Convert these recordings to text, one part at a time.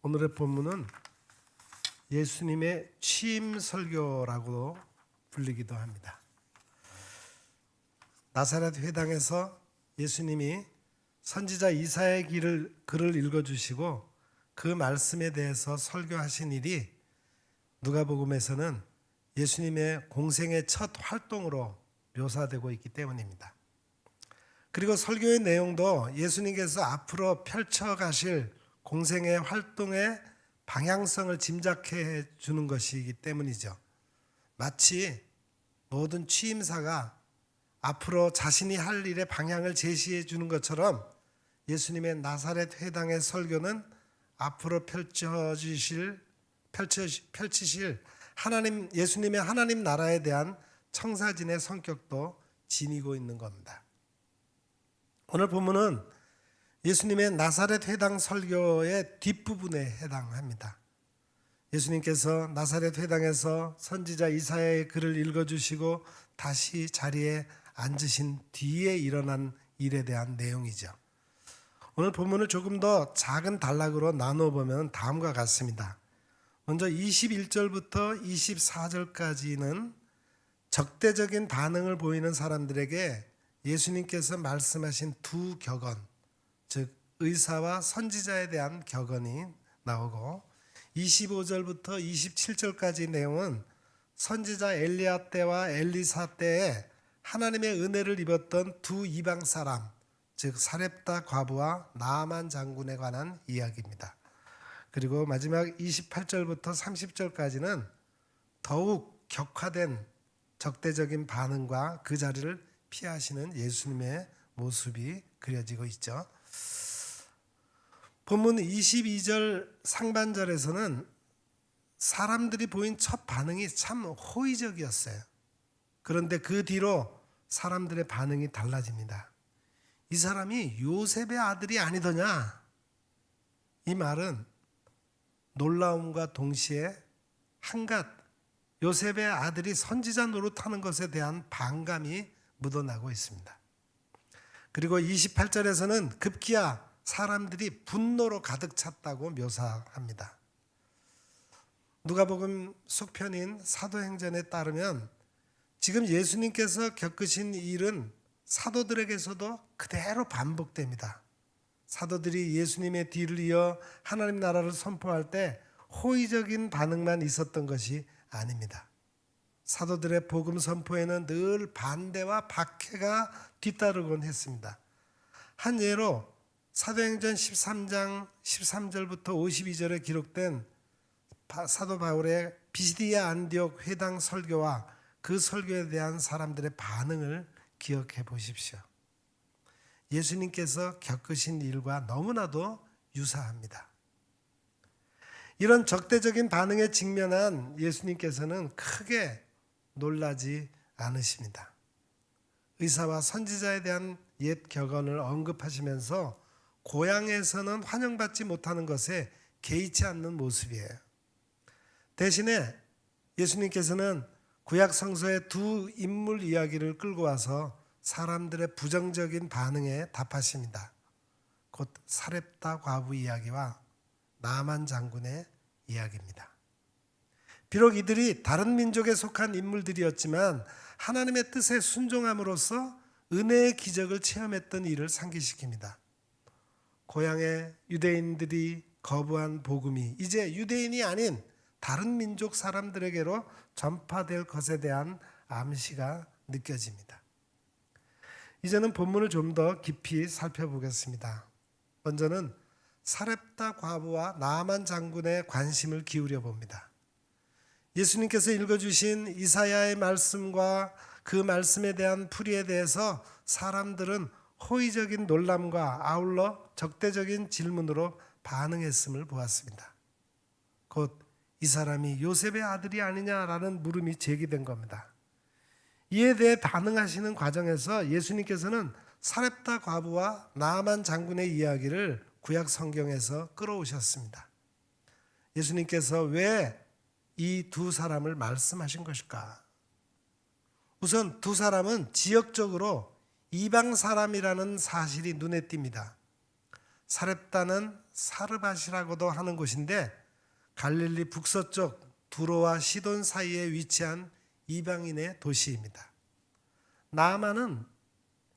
오늘의 본문은 예수님의 취임 설교라고 불리기도 합니다. 나사렛 회당에서 예수님이 선지자 이사야의 글을 읽어주시고 그 말씀에 대해서 설교하신 일이 누가복음에서는 예수님의 공생의 첫 활동으로 묘사되고 있기 때문입니다. 그리고 설교의 내용도 예수님께서 앞으로 펼쳐가실 공생의 활동의 방향성을 짐작해 주는 것이기 때문이죠. 마치 모든 취임사가 앞으로 자신이 할 일의 방향을 제시해 주는 것처럼 예수님의 나사렛 회당의 설교는 앞으로 펼치실 하나님, 예수님의 하나님 나라에 대한 청사진의 성격도 지니고 있는 겁니다. 오늘 본문은 예수님의 나사렛 회당 설교의 뒷부분에 해당합니다. 예수님께서 나사렛 회당에서 선지자 이사야의 글을 읽어주시고 다시 자리에 앉으신 뒤에 일어난 일에 대한 내용이죠. 오늘 본문을 조금 더 작은 단락으로 나누어 보면 다음과 같습니다. 먼저 21절부터 24절까지는 적대적인 반응을 보이는 사람들에게 예수님께서 말씀하신 두 격언, 즉 의사와 선지자에 대한 격언이 나오고 25절부터 27절까지 내용은 선지자 엘리야 때와 엘리사 때에 하나님의 은혜를 입었던 두 이방 사람, 즉 사렙다 과부와 나아만 장군에 관한 이야기입니다. 그리고 마지막 28절부터 30절까지는 더욱 격화된 적대적인 반응과 그 자리를 피하시는 예수님의 모습이 그려지고 있죠. 본문 22절 상반절에서는 사람들이 보인 첫 반응이 참 호의적이었어요. 그런데 그 뒤로 사람들의 반응이 달라집니다. 이 사람이 요셉의 아들이 아니더냐? 이 말은 놀라움과 동시에 한갓 요셉의 아들이 선지자 노릇하는 것에 대한 반감이 묻어나고 있습니다. 그리고 28절에서는 급기야 사람들이 분노로 가득 찼다고 묘사합니다. 누가복음 속편인 사도행전에 따르면 지금 예수님께서 겪으신 일은 사도들에게서도 그대로 반복됩니다. 사도들이 예수님의 뒤를 이어 하나님 나라를 선포할 때 호의적인 반응만 있었던 것이 아닙니다. 사도들의 복음 선포에는 늘 반대와 박해가 뒤따르곤 했습니다. 한 예로 사도행전 13장 13절부터 52절에 기록된 사도 바울의 비시디아 안디옥 회당 설교와 그 설교에 대한 사람들의 반응을 기억해 보십시오. 예수님께서 겪으신 일과 너무나도 유사합니다. 이런 적대적인 반응에 직면한 예수님께서는 크게 놀라지 않으십니다. 의사와 선지자에 대한 옛 격언을 언급하시면서 고향에서는 환영받지 못하는 것에 개의치 않는 모습이에요. 대신에 예수님께서는 구약 성서의 두 인물 이야기를 끌고 와서 사람들의 부정적인 반응에 답하십니다. 곧 사렙다 과부 이야기와 나아만 장군의 이야기입니다. 비록 이들이 다른 민족에 속한 인물들이었지만 하나님의 뜻에 순종함으로써 은혜의 기적을 체험했던 일을 상기시킵니다. 고향의 유대인들이 거부한 복음이 이제 유대인이 아닌 다른 민족 사람들에게로 전파될 것에 대한 암시가 느껴집니다. 이제는 본문을 좀 더 깊이 살펴보겠습니다. 먼저는 사렙다 과부와 나아만 장군의 관심을 기울여 봅니다. 예수님께서 읽어주신 이사야의 말씀과 그 말씀에 대한 풀이에 대해서 사람들은 호의적인 놀람과 아울러 적대적인 질문으로 반응했음을 보았습니다. 곧 이 사람이 요셉의 아들이 아니냐라는 물음이 제기된 겁니다. 이에 대해 반응하시는 과정에서 예수님께서는 사렙다 과부와 나아만 장군의 이야기를 구약 성경에서 끌어오셨습니다. 예수님께서 왜 이 두 사람을 말씀하신 것일까? 우선 두 사람은 지역적으로 이방 사람이라는 사실이 눈에 띕니다. 사렙다는 사르밧이라고도 하는 곳인데 갈릴리 북서쪽 두로와 시돈 사이에 위치한 이방인의 도시입니다. 나아만은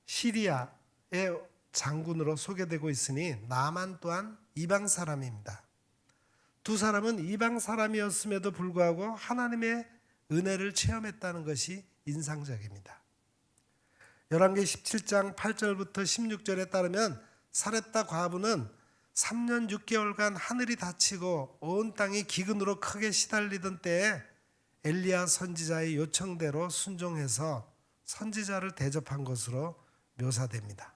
시리아의 장군으로 소개되고 있으니 나아만 또한 이방 사람입니다. 두 사람은 이방 사람이었음에도 불구하고 하나님의 은혜를 체험했다는 것이 인상적입니다. 열왕기 17장 8절부터 16절에 따르면 사렙다 과부는 3년 6개월간 하늘이 닫히고 온 땅이 기근으로 크게 시달리던 때에 엘리야 선지자의 요청대로 순종해서 선지자를 대접한 것으로 묘사됩니다.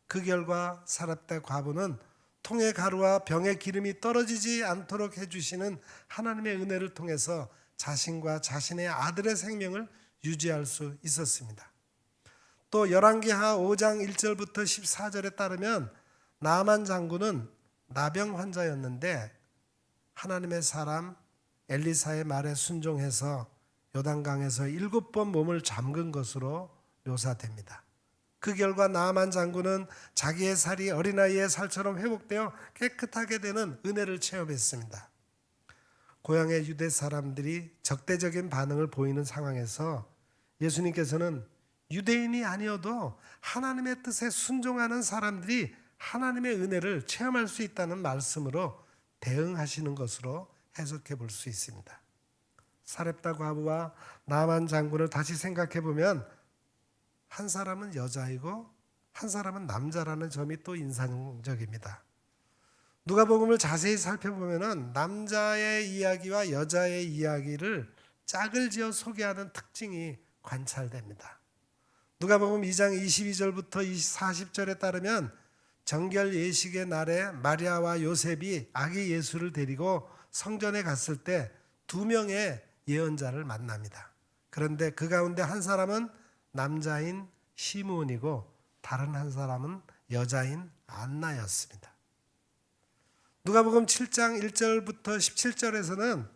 그 결과 사렙다 과부는 통의 가루와 병의 기름이 떨어지지 않도록 해주시는 하나님의 은혜를 통해서 자신과 자신의 아들의 생명을 유지할 수 있었습니다. 또 열왕기하 5장 1절부터 14절에 따르면 나아만 장군은 나병 환자였는데 하나님의 사람 엘리사의 말에 순종해서 요단강에서 7번 몸을 잠근 것으로 묘사됩니다. 그 결과 나아만 장군은 자기의 살이 어린아이의 살처럼 회복되어 깨끗하게 되는 은혜를 체험했습니다. 고향의 유대 사람들이 적대적인 반응을 보이는 상황에서 예수님께서는 유대인이 아니어도 하나님의 뜻에 순종하는 사람들이 하나님의 은혜를 체험할 수 있다는 말씀으로 대응하시는 것으로 해석해 볼 수 있습니다. 사렙다 과부와 나아만 장군을 다시 생각해 보면 한 사람은 여자이고 한 사람은 남자라는 점이 또 인상적입니다. 누가복음을 자세히 살펴보면 남자의 이야기와 여자의 이야기를 짝을 지어 소개하는 특징이 관찰됩니다. 누가복음 2장 22절부터 40절에 따르면 정결 예식의 날에 마리아와 요셉이 아기 예수를 데리고 성전에 갔을 때 2명의 예언자를 만납니다. 그런데 그 가운데 한 사람은 남자인 시므온이고 다른 한 사람은 여자인 안나였습니다. 누가복음 7장 1절부터 17절에서는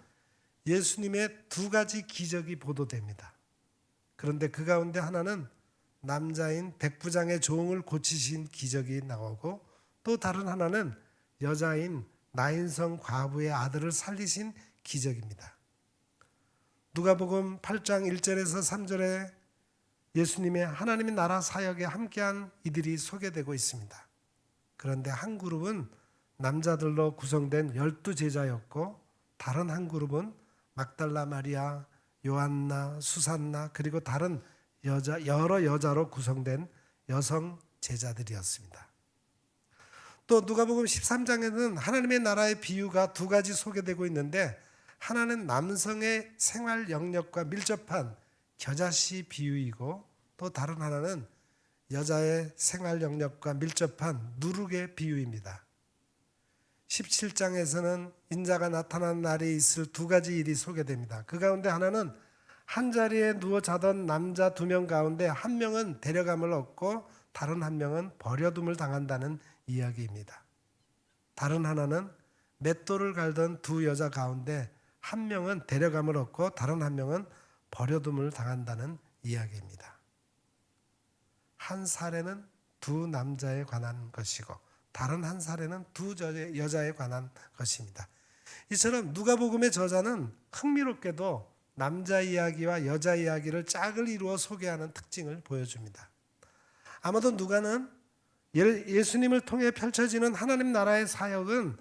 예수님의 2가지 기적이 보도됩니다. 그런데 그 가운데 하나는 남자인 백부장의 종을 고치신 기적이 나오고 또 다른 하나는 여자인 나인성 과부의 아들을 살리신 기적입니다. 누가복음 8장 1절에서 3절에 예수님의 하나님의 나라 사역에 함께한 이들이 소개되고 있습니다. 그런데 한 그룹은 남자들로 구성된 12제자였고 다른 한 그룹은 막달라 마리아, 요한나, 수산나 그리고 다른 여러 여자로 구성된 여성 제자들이었습니다. 또 누가복음 13장에는 하나님의 나라의 비유가 2가지 소개되고 있는데 하나는 남성의 생활 영역과 밀접한 겨자씨 비유이고 또 다른 하나는 여자의 생활 영역과 밀접한 누룩의 비유입니다. 17장에서는 인자가 나타난 날이 있을 2가지 일이 소개됩니다. 그 가운데 하나는 한 자리에 누워 자던 남자 2명 가운데 한 명은 데려감을 얻고 다른 한 명은 버려둠을 당한다는 이야기입니다. 다른 하나는 맷돌을 갈던 2 여자 가운데 한 명은 데려감을 얻고 다른 한 명은 버려둠을 당한다는 이야기입니다. 한 사례는 2 남자에 관한 것이고 다른 한 사례는 2 여자에 관한 것입니다. 이처럼 누가복음의 저자는 흥미롭게도 남자 이야기와 여자 이야기를 짝을 이루어 소개하는 특징을 보여줍니다. 아마도 누가는 예수님을 통해 펼쳐지는 하나님 나라의 사역은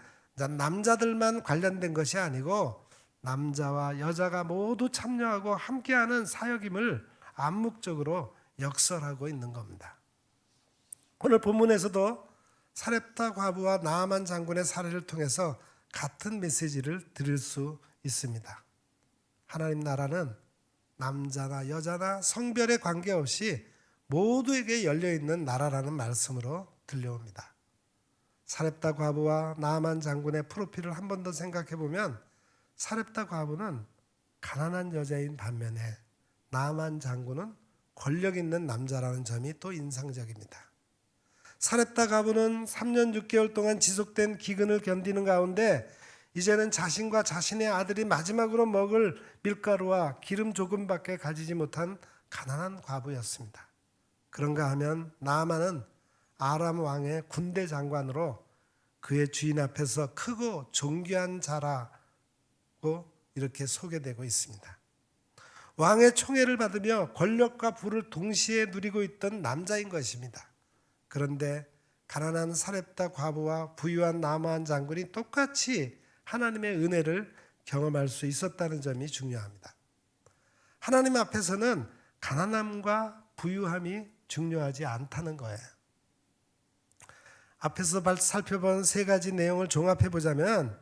남자들만 관련된 것이 아니고 남자와 여자가 모두 참여하고 함께하는 사역임을 암묵적으로 역설하고 있는 겁니다. 오늘 본문에서도 사렙다 과부와 나아만 장군의 사례를 통해서 같은 메시지를 들을 수 있습니다. 하나님 나라는 남자나 여자나 성별에 관계없이 모두에게 열려있는 나라라는 말씀으로 들려옵니다. 사렙다 과부와 나아만 장군의 프로필을 한 번 더 생각해 보면 사렙다 과부는 가난한 여자인 반면에 나아만 장군은 권력 있는 남자라는 점이 또 인상적입니다. 사렙다 과부는 3년 6개월 동안 지속된 기근을 견디는 가운데 이제는 자신과 자신의 아들이 마지막으로 먹을 밀가루와 기름 조금밖에 가지지 못한 가난한 과부였습니다. 그런가 하면 나아만은 아람 왕의 군대 장관으로 그의 주인 앞에서 크고 존귀한 자라고 이렇게 소개되고 있습니다. 왕의 총애를 받으며 권력과 부를 동시에 누리고 있던 남자인 것입니다. 그런데 가난한 사렙다 과부와 부유한 나아만 장군이 똑같이 하나님의 은혜를 경험할 수 있었다는 점이 중요합니다. 하나님 앞에서는 가난함과 부유함이 중요하지 않다는 거예요. 앞에서 살펴본 세 가지 내용을 종합해 보자면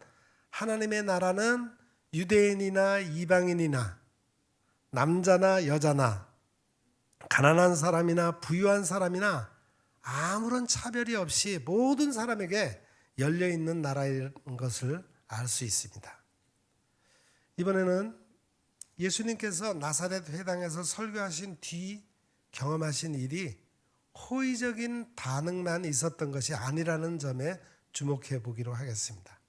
하나님의 나라는 유대인이나 이방인이나 남자나 여자나 가난한 사람이나 부유한 사람이나 아무런 차별이 없이 모든 사람에게 열려있는 나라인 것을 알 수 있습니다. 이번에는 예수님께서 나사렛 회당에서 설교하신 뒤 경험하신 일이 호의적인 반응만 있었던 것이 아니라는 점에 주목해 보기로 하겠습니다.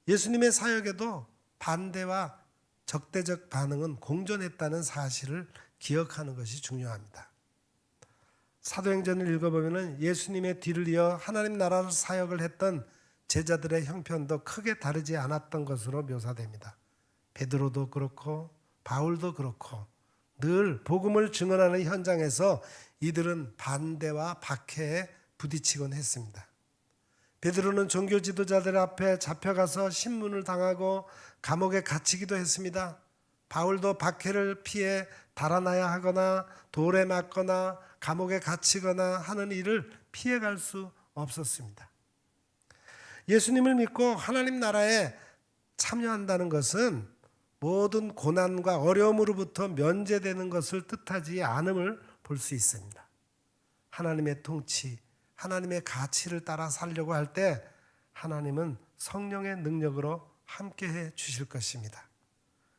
예수님의 사역에도 반대와 적대적 반응은 공존했다는 사실을 기억하는 것이 중요합니다. 사도행전을 읽어보면 예수님의 뒤를 이어 하나님 나라 사역을 했던 제자들의 형편도 크게 다르지 않았던 것으로 묘사됩니다. 베드로도 그렇고 바울도 그렇고 늘 복음을 증언하는 현장에서 이들은 반대와 박해에 부딪히곤 했습니다. 베드로는 종교 지도자들 앞에 잡혀가서 신문을 당하고 감옥에 갇히기도 했습니다. 바울도 박해를 피해 달아나야 하거나 돌에 맞거나 감옥에 갇히거나 하는 일을 피해갈 수 없었습니다. 예수님을 믿고 하나님 나라에 참여한다는 것은 모든 고난과 어려움으로부터 면제되는 것을 뜻하지 않음을 볼 수 있습니다. 하나님의 통치, 하나님의 가치를 따라 살려고 할 때 하나님은 성령의 능력으로 함께해 주실 것입니다.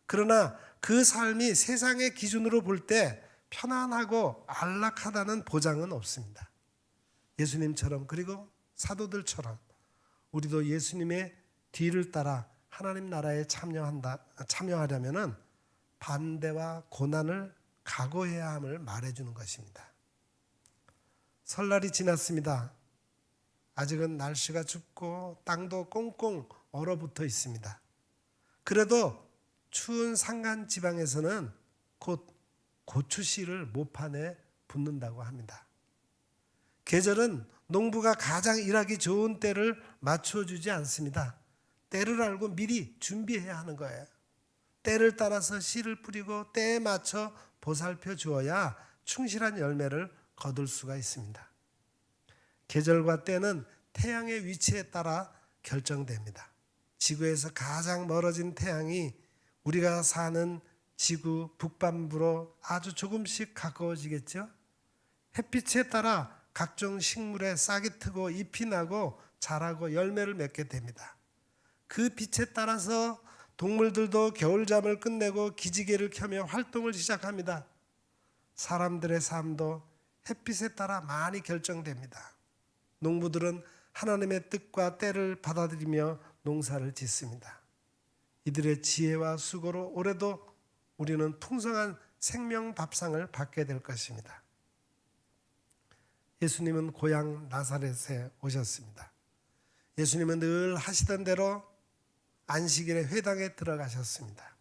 그러나 그 삶이 세상의 기준으로 볼 때 편안하고 안락하다는 보장은 없습니다. 예수님처럼 그리고 사도들처럼 우리도 예수님의 뒤를 따라 하나님 나라에 참여하려면 반대와 고난을 각오해야 함을 말해주는 것입니다. 설날이 지났습니다. 아직은 날씨가 춥고 땅도 꽁꽁 얼어붙어 있습니다. 그래도 추운 산간 지방에서는 곧 고추씨를 모판에 붓는다고 합니다. 계절은 농부가 가장 일하기 좋은 때를 맞춰주지 않습니다. 때를 알고 미리 준비해야 하는 거예요. 때를 따라서 씨를 뿌리고 때에 맞춰 보살펴 주어야 충실한 열매를 거둘 수가 있습니다. 계절과 때는 태양의 위치에 따라 결정됩니다. 지구에서 가장 멀어진 태양이 우리가 사는 지구 북반부로 아주 조금씩 가까워지겠죠. 햇빛에 따라 각종 식물에 싹이 트고 잎이 나고 자라고 열매를 맺게 됩니다. 그 빛에 따라서 동물들도 겨울잠을 끝내고 기지개를 켜며 활동을 시작합니다. 사람들의 삶도 햇빛에 따라 많이 결정됩니다. 농부들은 하나님의 뜻과 때를 받아들이며 농사를 짓습니다. 이들의 지혜와 수고로 올해도 우리는 풍성한 생명 밥상을 받게 될 것입니다. 예수님은 고향 나사렛에 오셨습니다. 예수님은 늘 하시던 대로 안식일에 회당에 들어가셨습니다.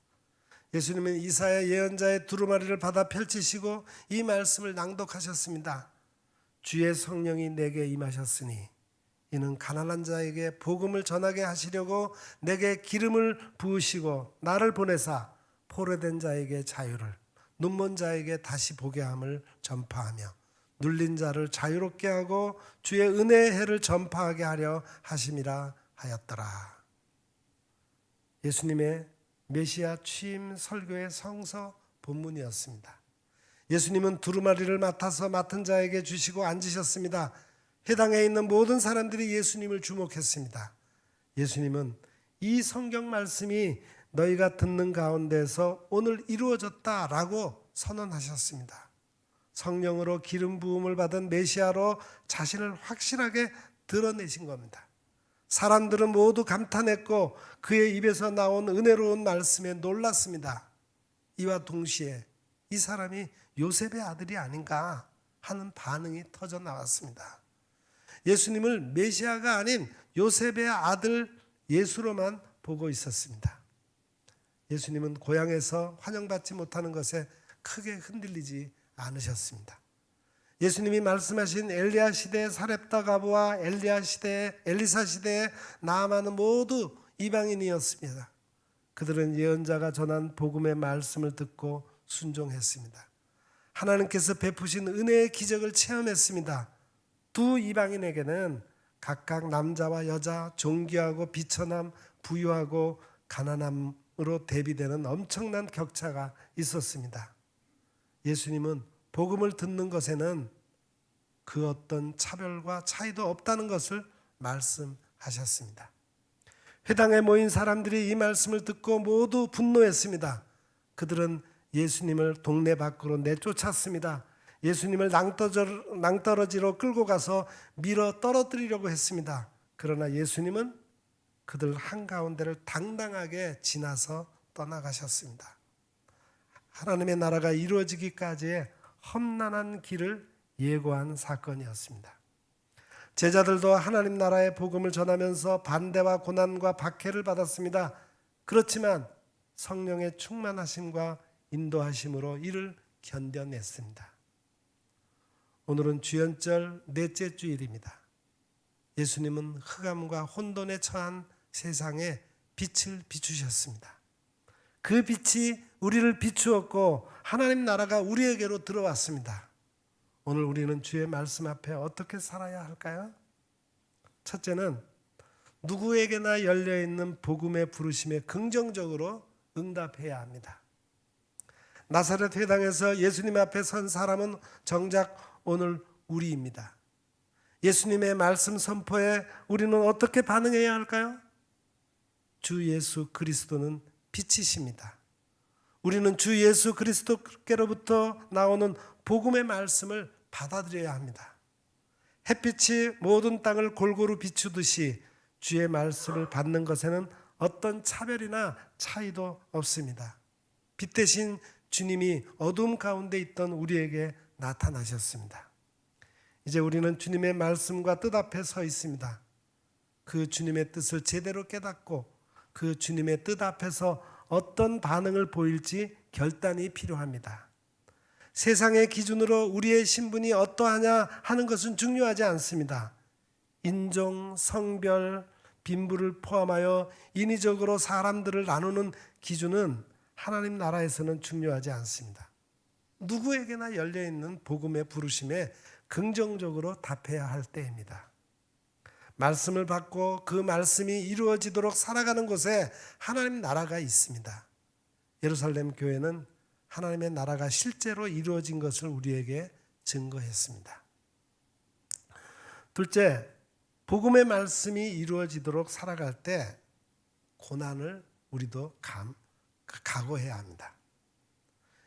예수님은 이사야 예언자의 두루마리를 받아 펼치시고 이 말씀을 낭독하셨습니다. 주의 성령이 내게 임하셨으니 이는 가난한 자에게 복음을 전하게 하시려고 내게 기름을 부으시고 나를 보내사 포로된 자에게 자유를, 눈먼 자에게 다시 보게 함을 전파하며 눌린 자를 자유롭게 하고 주의 은혜의 해를 전파하게 하려 하심이라 하였더라. 예수님의 메시아 취임 설교의 성서 본문이었습니다. 예수님은 두루마리를 맡아서 맡은 자에게 주시고 앉으셨습니다. 회당에 있는 모든 사람들이 예수님을 주목했습니다. 예수님은 이 성경 말씀이 너희가 듣는 가운데서 오늘 이루어졌다라고 선언하셨습니다. 성령으로 기름 부음을 받은 메시아로 자신을 확실하게 드러내신 겁니다. 사람들은 모두 감탄했고 그의 입에서 나온 은혜로운 말씀에 놀랐습니다. 이와 동시에 이 사람이 요셉의 아들이 아닌가 하는 반응이 터져 나왔습니다. 예수님을 메시아가 아닌 요셉의 아들 예수로만 보고 있었습니다. 예수님은 고향에서 환영받지 못하는 것에 크게 흔들리지 않으셨습니다. 예수님이 말씀하신 엘리야 시대의 사렙다 가부와 엘리사 시대의 나아만은 모두 이방인이었습니다. 그들은 예언자가 전한 복음의 말씀을 듣고 순종했습니다. 하나님께서 베푸신 은혜의 기적을 체험했습니다. 두 이방인에게는 각각 남자와 여자, 존귀하고 비천함, 부유하고 가난함으로 대비되는 엄청난 격차가 있었습니다. 예수님은 복음을 듣는 것에는 그 어떤 차별과 차이도 없다는 것을 말씀하셨습니다. 회당에 모인 사람들이 이 말씀을 듣고 모두 분노했습니다. 그들은 예수님을 동네 밖으로 내쫓았습니다. 예수님을 낭떠러지로 끌고 가서 밀어 떨어뜨리려고 했습니다. 그러나 예수님은 그들 한가운데를 당당하게 지나서 떠나가셨습니다. 하나님의 나라가 이루어지기까지의 험난한 길을 예고한 사건이었습니다. 제자들도 하나님 나라의 복음을 전하면서 반대와 고난과 박해를 받았습니다. 그렇지만 성령의 충만하심과 인도하심으로 이를 견뎌냈습니다. 오늘은 주연절 넷째 주일입니다. 예수님은 흑암과 혼돈에 처한 세상에 빛을 비추셨습니다. 그 빛이 우리를 비추었고 하나님 나라가 우리에게로 들어왔습니다. 오늘 우리는 주의 말씀 앞에 어떻게 살아야 할까요? 첫째는 누구에게나 열려있는 복음의 부르심에 긍정적으로 응답해야 합니다. 나사렛 회당에서 예수님 앞에 선 사람은 정작 오늘 우리입니다. 예수님의 말씀 선포에 우리는 어떻게 반응해야 할까요? 주 예수 그리스도는 빛이십니다. 우리는 주 예수 그리스도께로부터 나오는 복음의 말씀을 받아들여야 합니다. 햇빛이 모든 땅을 골고루 비추듯이 주의 말씀을 받는 것에는 어떤 차별이나 차이도 없습니다. 빛 대신 주님이 어둠 가운데 있던 우리에게 나타나셨습니다. 이제 우리는 주님의 말씀과 뜻 앞에 서 있습니다. 그 주님의 뜻을 제대로 깨닫고 그 주님의 뜻 앞에서 어떤 반응을 보일지 결단이 필요합니다. 세상의 기준으로 우리의 신분이 어떠하냐 하는 것은 중요하지 않습니다. 인종, 성별, 빈부를 포함하여 인위적으로 사람들을 나누는 기준은 하나님 나라에서는 중요하지 않습니다. 누구에게나 열려있는 복음의 부르심에 긍정적으로 답해야 할 때입니다. 말씀을 받고 그 말씀이 이루어지도록 살아가는 곳에 하나님 나라가 있습니다. 예루살렘 교회는 하나님의 나라가 실제로 이루어진 것을 우리에게 증거했습니다. 둘째, 복음의 말씀이 이루어지도록 살아갈 때 고난을 우리도 각오해야 합니다.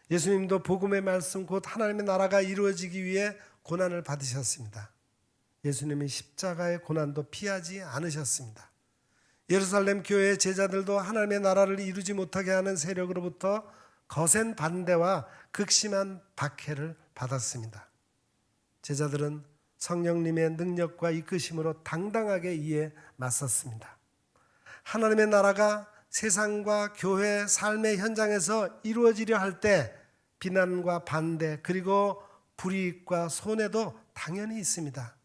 예수님도 복음의 말씀 곧 하나님의 나라가 이루어지기 위해 고난을 받으셨습니다. 예수님이 십자가의 고난도 피하지 않으셨습니다. 예루살렘 교회의 제자들도 하나님의 나라를 이루지 못하게 하는 세력으로부터 거센 반대와 극심한 박해를 받았습니다. 제자들은 성령님의 능력과 이끄심으로 당당하게 이에 맞섰습니다. 하나님의 나라가 세상과 교회 삶의 현장에서 이루어지려 할 때 비난과 반대 그리고 불이익과 손해도 당연히 있습니다.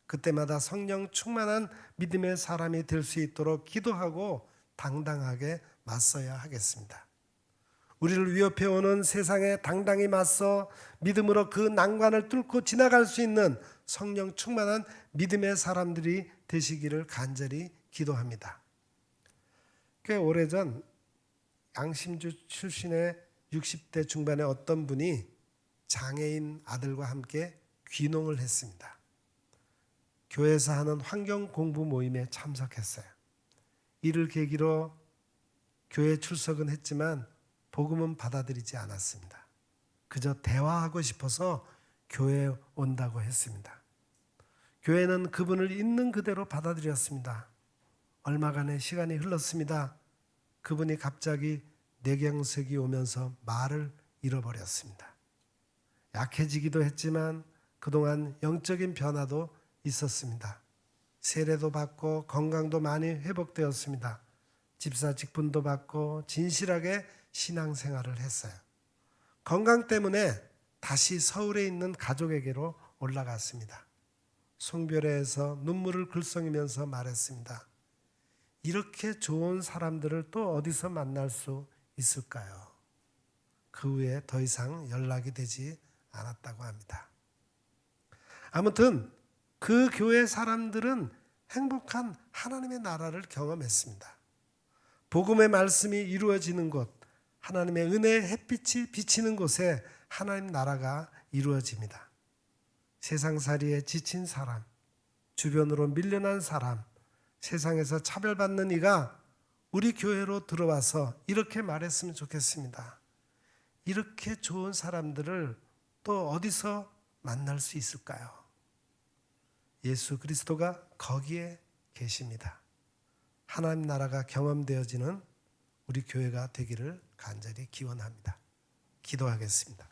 그때마다 성령 충만한 믿음의 사람이 될 수 있도록 기도하고 당당하게 맞서야 하겠습니다. 우리를 위협해오는 세상에 당당히 맞서 믿음으로 그 난관을 뚫고 지나갈 수 있는 성령 충만한 믿음의 사람들이 되시기를 간절히 기도합니다. 꽤 오래전 양심주 출신의 60대 중반의 어떤 분이 장애인 아들과 함께 귀농을 했습니다. 교회에서 하는 환경 공부 모임에 참석했어요. 이를 계기로 교회 출석은 했지만 복음은 받아들이지 않았습니다. 그저 대화하고 싶어서 교회에 온다고 했습니다. 교회는 그분을 있는 그대로 받아들였습니다. 얼마간의 시간이 흘렀습니다. 그분이 갑자기 뇌경색이 오면서 말을 잃어버렸습니다. 약해지기도 했지만 그동안 영적인 변화도 있었습니다. 세례도 받고 건강도 많이 회복되었습니다. 집사 직분도 받고 진실하게 신앙생활을 했어요. 건강 때문에 다시 서울에 있는 가족에게로 올라갔습니다. 송별회에서 눈물을 글썽이면서 말했습니다. 이렇게 좋은 사람들을 또 어디서 만날 수 있을까요? 그 후에 더 이상 연락이 되지 않았다고 합니다. 아무튼 그 교회 사람들은 행복한 하나님의 나라를 경험했습니다. 복음의 말씀이 이루어지는 곳, 하나님의 은혜의 햇빛이 비치는 곳에 하나님 나라가 이루어집니다. 세상살이에 지친 사람, 주변으로 밀려난 사람, 세상에서 차별받는 이가 우리 교회로 들어와서 이렇게 말했으면 좋겠습니다. 이렇게 좋은 사람들을 또 어디서 만날 수 있을까요? 예수 그리스도가 거기에 계십니다. 하나님 나라가 경험되어지는 우리 교회가 되기를 간절히 기원합니다. 기도하겠습니다.